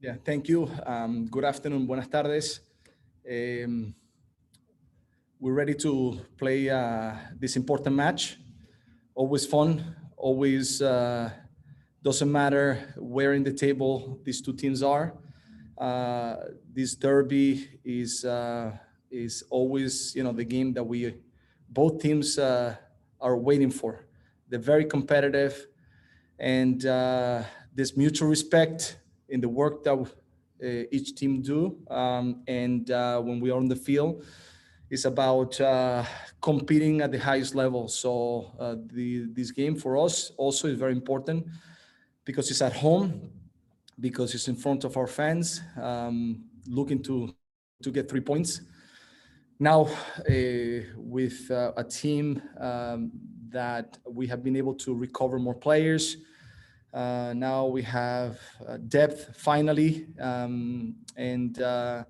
Yeah, thank you. Good afternoon, buenas tardes. We're ready to play this important match. Always fun, always doesn't matter where in the table these two teams are. This derby is always, the game that both teams are waiting for. They're very competitive, and there's mutual respect in the work that each team do. And when we are on the field, it's about competing at the highest level. So this game for us also is very important because it's at home, because it's in front of our fans, looking to get 3 points. Now, with a team that we have been able to recover more players, now we have depth finally, and we're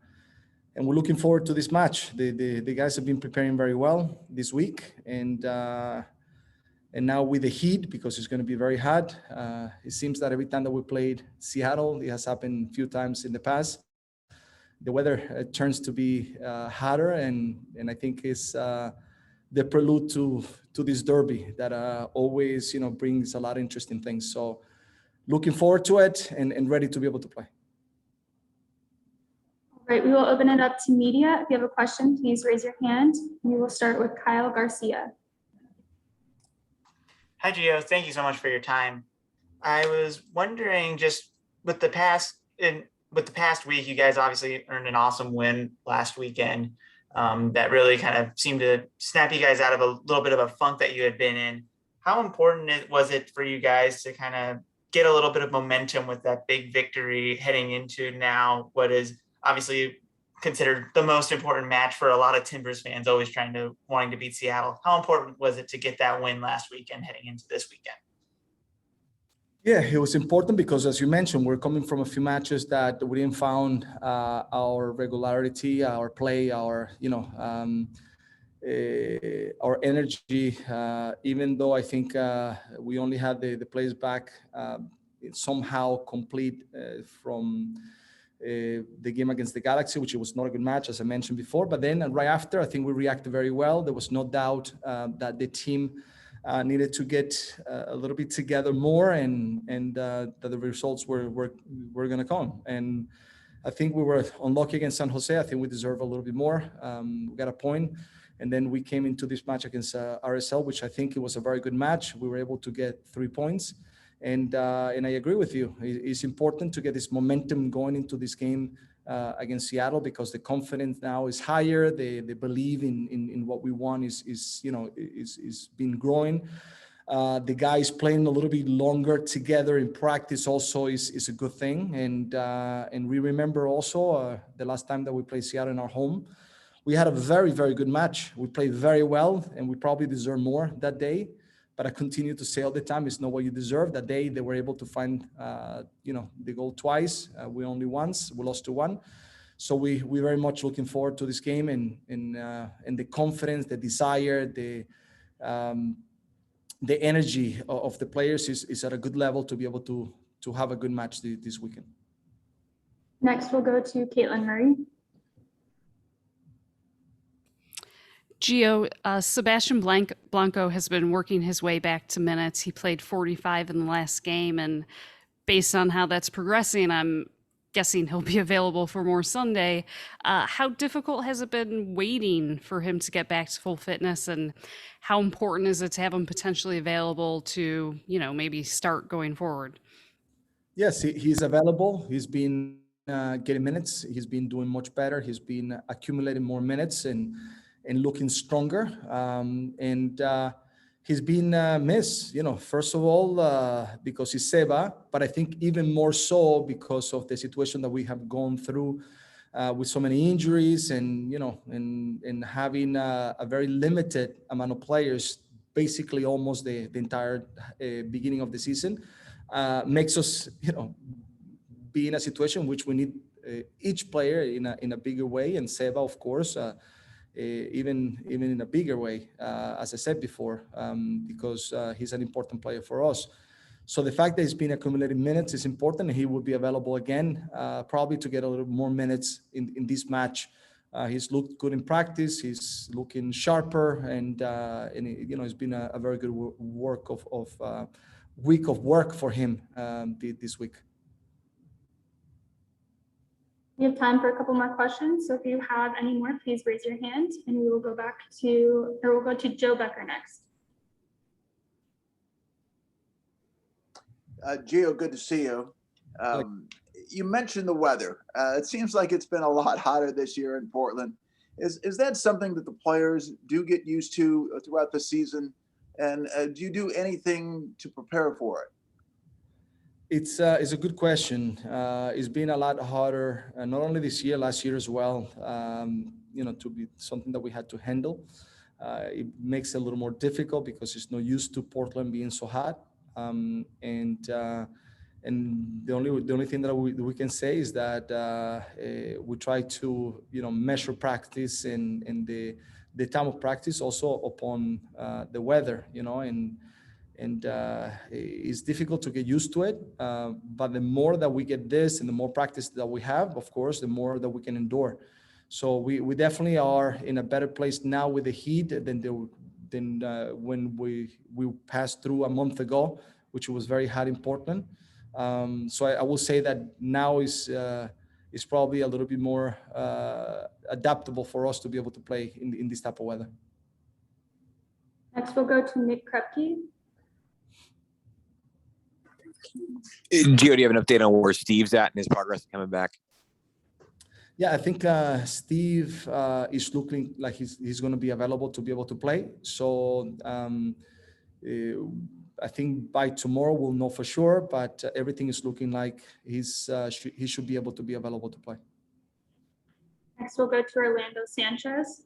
looking forward to this match. The guys have been preparing very well this week, and now with the heat, because it's going to be very hot. It seems that every time that we played Seattle, it has happened a few times in the past, the weather turns to be hotter, and I think it's the prelude to this derby that always brings a lot of interesting things. So looking forward to it and ready to be able to play. All right, we will open it up to media. If you have a question, please raise your hand. We will start with Kyle Garcia. Hi, Gio. Thank you so much for your time. I was wondering, just with the past week, you guys obviously earned an awesome win last weekend that really kind of seemed to snap you guys out of a little bit of a funk that you had been in. How important was it for you guys to kind of get a little bit of momentum with that big victory heading into now what is obviously considered the most important match for a lot of Timbers fans, always wanting to beat Seattle? How important was it to get that win last weekend heading into this weekend? Yeah, it was important because, as you mentioned, we're coming from a few matches that we didn't found our regularity, our play, our energy. Even though I think we only had the players back somehow complete from the game against the Galaxy, which was not a good match, as I mentioned before. But then right after, I think we reacted very well. There was no doubt that the team needed to get a little bit together more, and that the results were going to come. And I think we were unlucky against San Jose. I think we deserve a little bit more. We got a point, and then we came into this match against RSL, which I think it was a very good match. We were able to get 3 points, and I agree with you. It's important to get this momentum going into this game against Seattle, because the confidence now is higher. They believe in what we want is been growing. The guys playing a little bit longer together in practice also is a good thing. And we remember also the last time that we played Seattle in our home, we had a very, very good match. We played very well, and we probably deserved more that day. But I continue to say all the time, it's not what you deserve. That day they were able to find, the goal twice. We only once. We lost to one. So we very much looking forward to this game, and the confidence, the desire, the energy of the players is at a good level to be able to have a good match this weekend. Next, we'll go to Caitlin Murray. Gio, Sebastian Blanco has been working his way back to minutes. He played 45 in the last game, and based on how that's progressing, I'm guessing he'll be available for more Sunday. How difficult has it been waiting for him to get back to full fitness, and how important is it to have him potentially available to, maybe start going forward? Yes, he's available. He's been getting minutes. He's been doing much better. He's been accumulating more minutes and looking stronger. He's been missed, first of all, because he's Seba, but I think even more so because of the situation that we have gone through with so many injuries and having a very limited amount of players, basically almost the entire beginning of the season, makes us, be in a situation in which we need each player in a bigger way, and Seba, of course, even in a bigger way, as I said before, because he's an important player for us. So the fact that he's been accumulating minutes is important, and he will be available again, probably to get a little more minutes in this match. He's looked good in practice. He's looking sharper, and it's been a very good week of work for him this week. We have time for a couple more questions. So if you have any more, please raise your hand, and we'll go to Joe Becker next. Gio, good to see you. You mentioned the weather. It seems like it's been a lot hotter this year in Portland. Is that something that the players do get used to throughout the season? And do you do anything to prepare for it? It's a good question. It's been a lot hotter, not only this year, last year as well. To be something that we had to handle. It makes it a little more difficult because it's not used to Portland being so hot. And the only thing that we can say is that we try to measure practice and the time of practice also upon the weather, and it's difficult to get used to it. But the more that we get this and the more practice that we have, of course, the more that we can endure. So we definitely are in a better place now with the heat than when we passed through a month ago, which was very hot in Portland. So I will say that now is probably a little bit more adaptable for us to be able to play in this type of weather. Next, we'll go to Nick Krepke. Gio, do you have an update on where Steve's at and his progress coming back? Yeah, I think Steve is looking like he's going to be available to be able to play. So I think by tomorrow we'll know for sure, but everything is looking like he should be able to be available to play. Next, we'll go to Orlando Sanchez.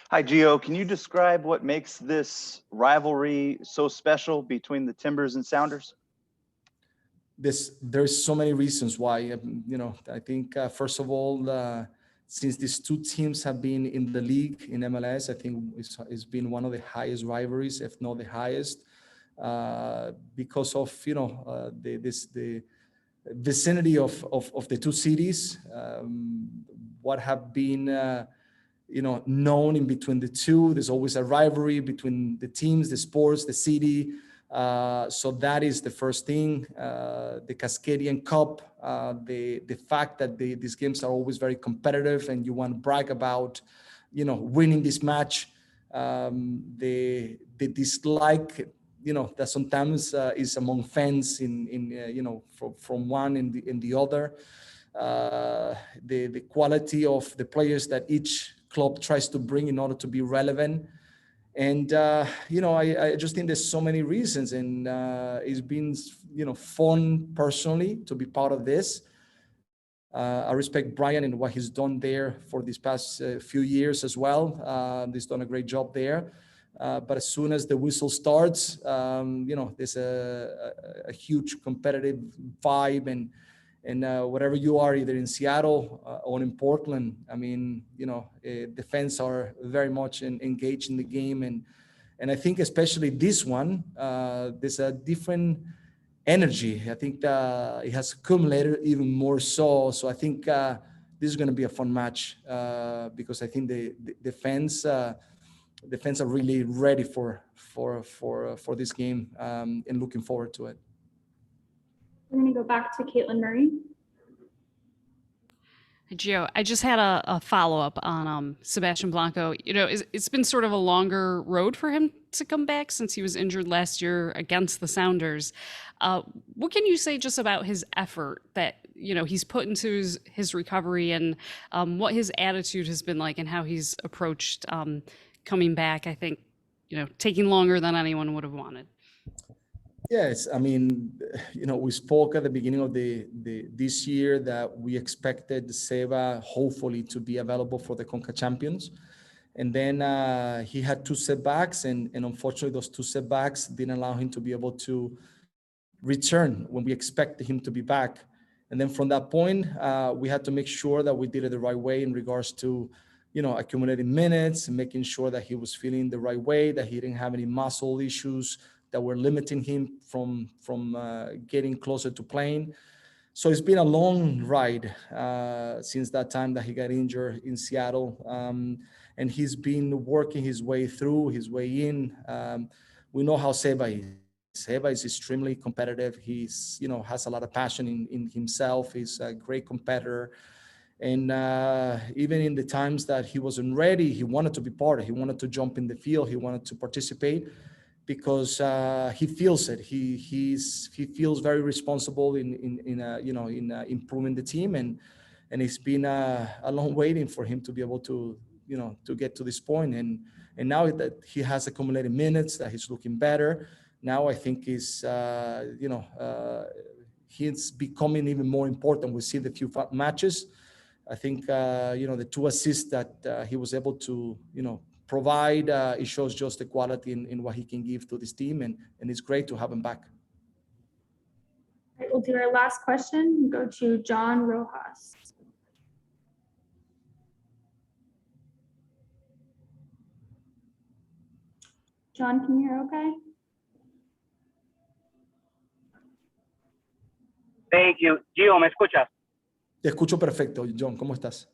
Hi, Gio. Can you describe what makes this rivalry so special between the Timbers and Sounders? There's so many reasons why. I think first of all, since these two teams have been in the league in MLS, I think it's been one of the highest rivalries, if not the highest, because of the vicinity of the two cities, what have been known in between the two. There's always a rivalry between the teams, the sports, the city. So that is the first thing. The Cascadian Cup, the fact that these games are always very competitive and you want to brag about, winning this match. The dislike, that sometimes is among fans from one and the other. The quality of the players that each club tries to bring in order to be relevant. And, I just think there's so many reasons, and it's been, fun personally to be part of this. I respect Brian and what he's done there for these past few years as well. He's done a great job there. But as soon as the whistle starts, there's a huge competitive vibe, and wherever you are, either in Seattle or in Portland, the fans are very much engaged in the game. And I think especially this one, there's a different energy. I think it has accumulated even more so. So I think this is going to be a fun match because I think the fans are really ready for this game and looking forward to it. We're going to go back to Caitlin Murray. Gio, I just had a follow-up on Sebastian Blanco. It's been sort of a longer road for him to come back since he was injured last year against the Sounders. What can you say just about his effort that he's put into his recovery, and what his attitude has been like, and how he's approached coming back? I think taking longer than anyone would have wanted. Yes, we spoke at the beginning of this year that we expected Seba hopefully to be available for the Conca Champions. And then he had two setbacks, and unfortunately those two setbacks didn't allow him to be able to return when we expected him to be back. And then from that point, we had to make sure that we did it the right way in regards to accumulating minutes, making sure that he was feeling the right way, that he didn't have any muscle issues that were limiting him from getting closer to playing. So it's been a long ride since that time that he got injured in Seattle. And he's been working his way through, his way in. We know how Seba is. Seba is extremely competitive. He's, has a lot of passion in himself. He's a great competitor. And even in the times that he wasn't ready, he wanted to be part of it. He wanted to jump in the field. He wanted to participate because he feels it. He feels very responsible in improving the team, and it's been a long waiting for him to be able to to get to this point. And now that he has accumulated minutes, that he's looking better. Now I think he's becoming even more important. We see the few matches. I think the 2 assists that he was able to provide, it shows just the quality in what he can give to this team, and it's great to have him back. All right, we'll do our last question. Go to John Rojas. John, can you hear okay? Thank you. Gio, ¿me escuchas? Te escucho perfecto, John. ¿Cómo estás?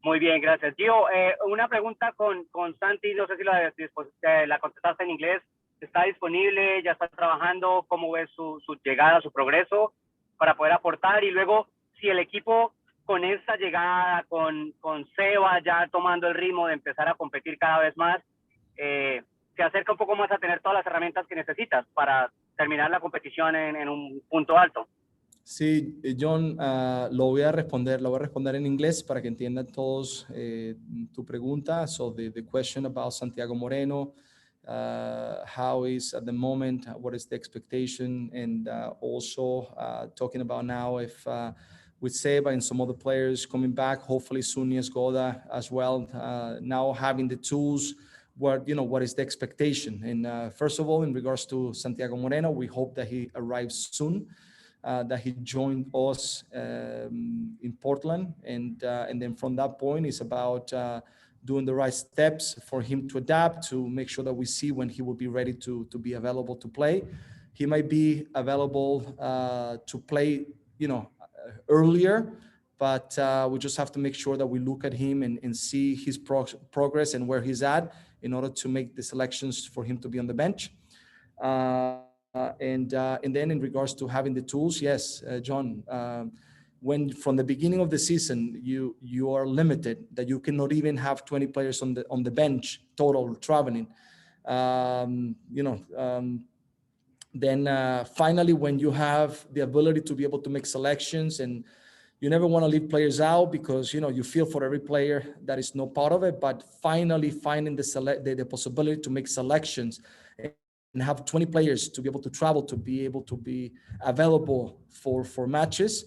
Muy bien, gracias. Gio, una pregunta con Santi, no sé si la contestaste en inglés. ¿Está disponible? ¿Ya está trabajando? ¿Cómo ves su llegada, su progreso para poder aportar? Y luego, si el equipo con esta llegada, con Seba ya tomando el ritmo de empezar a competir cada vez más, se acerca un poco más a tener todas las herramientas que necesitas para terminar la competición en un punto alto. Sí, John, lo voy a responder en inglés para que entiendan todos tu pregunta. So the question about Santiago Moreno, how is at the moment, what is the expectation, and also talking about now if with Seba and some other players coming back, hopefully soon Goda as well, now having the tools, what is the expectation? And first of all, in regards to Santiago Moreno, we hope that he arrives soon. That he joined us in Portland, and then from that point, it's about doing the right steps for him to adapt, to make sure that we see when he will be ready to be available to play. He might be available to play, earlier, but we just have to make sure that we look at him and see his progress and where he's at in order to make the selections for him to be on the bench. And then in regards to having the tools, yes, John, when from the beginning of the season, you are limited, that you cannot even have 20 players on the bench total traveling. Then finally, when you have the ability to be able to make selections, and you never want to leave players out because you feel for every player that is not part of it, but finally finding the possibility to make selections and have 20 players to be able to travel, to be able to be available for matches,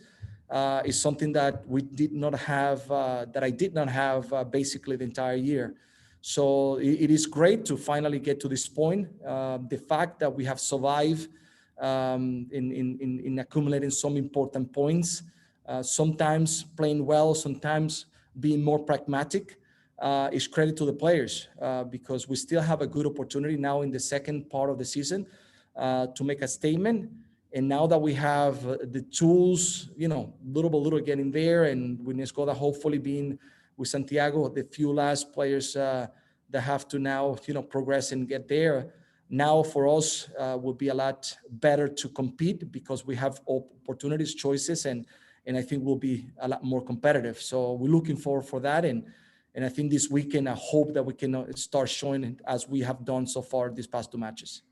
is something that we did not have, that I did not have basically the entire year. So it is great to finally get to this point. The fact that we have survived in accumulating some important points, sometimes playing well, sometimes being more pragmatic, is credit to the players, because we still have a good opportunity now in the second part of the season to make a statement. And now that we have the tools, little by little getting there, and with Nescoda hopefully being with Santiago, the few last players that have to now, progress and get there. Now for us will be a lot better to compete because we have opportunities, choices, and I think we'll be a lot more competitive. So we're looking forward for that. And I think this weekend, I hope that we can start showing it as we have done so far these past 2 matches.